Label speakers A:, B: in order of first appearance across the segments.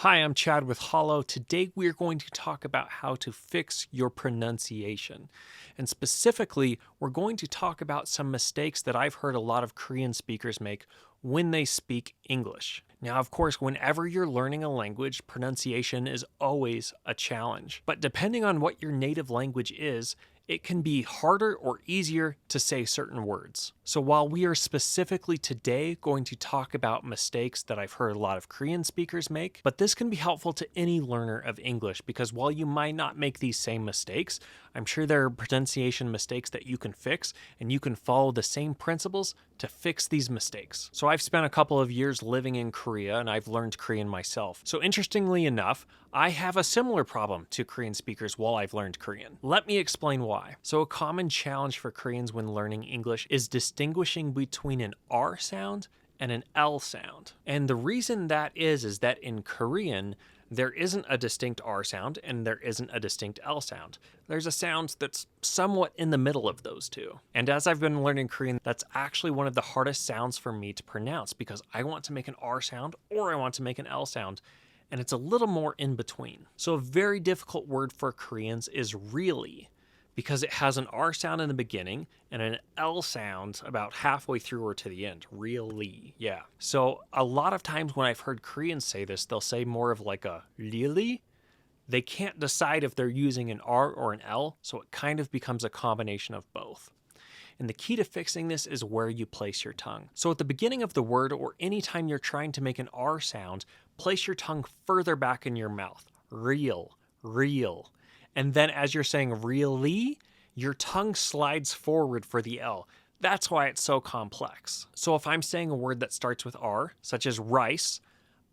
A: Hi, I'm Chad with Hollow. Today we're going to talk about how to fix your pronunciation. And specifically, we're going to talk about some mistakes that I've heard a lot of Korean speakers make when they speak English. Now, of course, whenever you're learning a language, pronunciation is always a challenge. But depending on what your native language is, it can be harder or easier to say certain words. So while we are specifically today going to talk about mistakes that I've heard a lot of Korean speakers make, but this can be helpful to any learner of English because while you might not make these same mistakes, I'm sure there are pronunciation mistakes that you can fix, and you can follow the same principles to fix these mistakes. So I've spent a couple of years living in Korea and I've learned Korean myself. So interestingly enough, I have a similar problem to Korean speakers while I've learned Korean. Let me explain why. So a common challenge for Koreans when learning English is distinguishing between an R sound and an L sound. And the reason that is that in Korean, there isn't a distinct R sound and there isn't a distinct L sound. There's a sound that's somewhat in the middle of those two. And as I've been learning Korean, that's actually one of the hardest sounds for me to pronounce because I want to make an R sound or I want to make an L sound. And it's a little more in between. So a very difficult word for Koreans is really, because it has an R sound in the beginning and an L sound about halfway through or to the end. Really, yeah. So a lot of times when I've heard Koreans say this, they'll say more of like a really. They can't decide if they're using an R or an L, so it kind of becomes a combination of both. And the key to fixing this is where you place your tongue. So at the beginning of the word or anytime you're trying to make an R sound, place your tongue further back in your mouth. Real, real. And then as you're saying really, your tongue slides forward for the L. That's why it's so complex. So if I'm saying a word that starts with R, such as rice,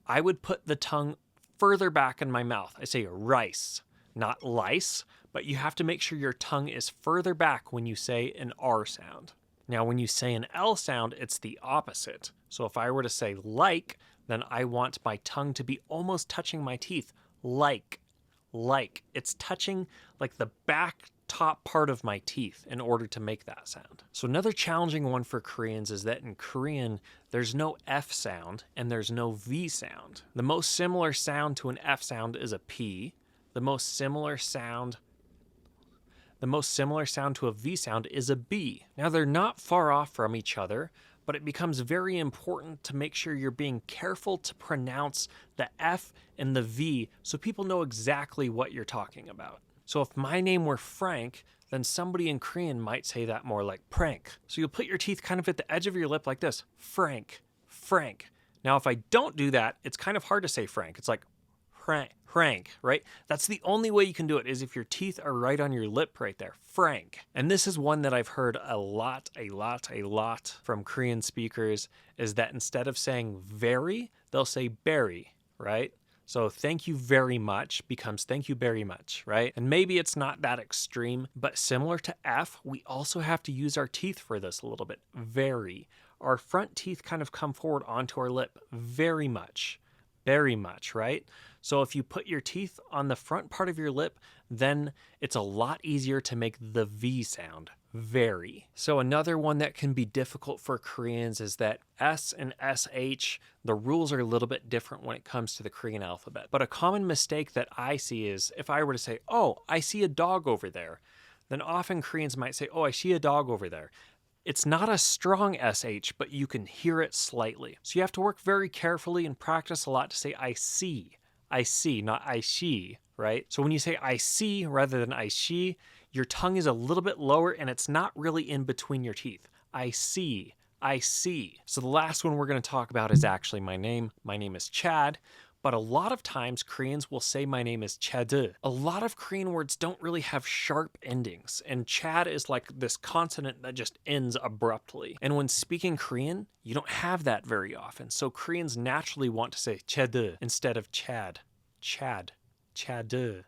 A: I would put the tongue further back in my mouth. I say rice, not lice, but you have to make sure your tongue is further back when you say an R sound. Now, when you say an L sound, it's the opposite. So if I were to say like, then I want my tongue to be almost touching my teeth. Like. It's touching like the back top part of my teeth in order to make that sound. So another challenging one for Koreans is that in Korean, there's no F sound and there's no V sound. The most similar sound to an F sound is a P. The most similar sound to a V sound is a B. Now they're not far off from each other, but it becomes very important to make sure you're being careful to pronounce the F and the V so people know exactly what you're talking about. So if my name were Frank, then somebody in Korean might say that more like prank. So you'll put your teeth kind of at the edge of your lip like this, Frank, Frank. Now if I don't do that, it's kind of hard to say Frank. It's like Frank, right? That's the only way you can do it is if your teeth are right on your lip right there, Frank. And this is one that I've heard a lot from Korean speakers is that instead of saying very, they'll say berry, right? So thank you very much becomes thank you very much, right? And maybe it's not that extreme, but similar to F, we also have to use our teeth for this a little bit. Very. Our front teeth kind of come forward onto our lip very much, right? So if you put your teeth on the front part of your lip, then it's a lot easier to make the V sound, very. So another one that can be difficult for Koreans is that S and SH, the rules are a little bit different when it comes to the Korean alphabet. But a common mistake that I see is if I were to say, oh, I see a dog over there, then often Koreans might say, oh, I see a dog over there. It's not a strong SH, but you can hear it slightly. So you have to work very carefully and practice a lot to say I see, not I see, right? So when you say I see rather than I see, your tongue is a little bit lower and it's not really in between your teeth. I see. So the last one we're going to talk about is actually my name. My name is Chad. But a lot of times Koreans will say my name is Chad. A lot of Korean words don't really have sharp endings, and Chad is like this consonant that just ends abruptly. And when speaking Korean, you don't have that very often, so Koreans naturally want to say Chad instead of Chad. Chad.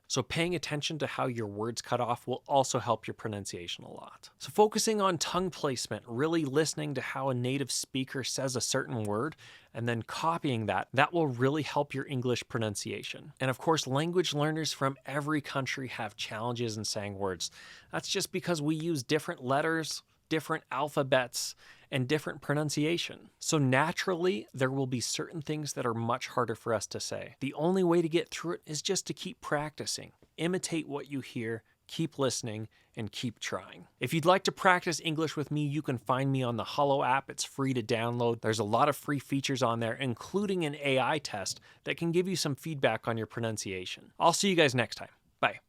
A: So paying attention to how your words cut off will also help your pronunciation a lot. So focusing on tongue placement, really listening to how a native speaker says a certain word, and then copying that will really help your English pronunciation. And of course, language learners from every country have challenges in saying words. That's just because we use different letters, different alphabets, and different pronunciation. So naturally, there will be certain things that are much harder for us to say. The only way to get through it is just to keep practicing. Imitate what you hear, keep listening, and keep trying. If you'd like to practice English with me, you can find me on the Holo app. It's free to download. There's a lot of free features on there, including an AI test that can give you some feedback on your pronunciation. I'll see you guys next time. Bye.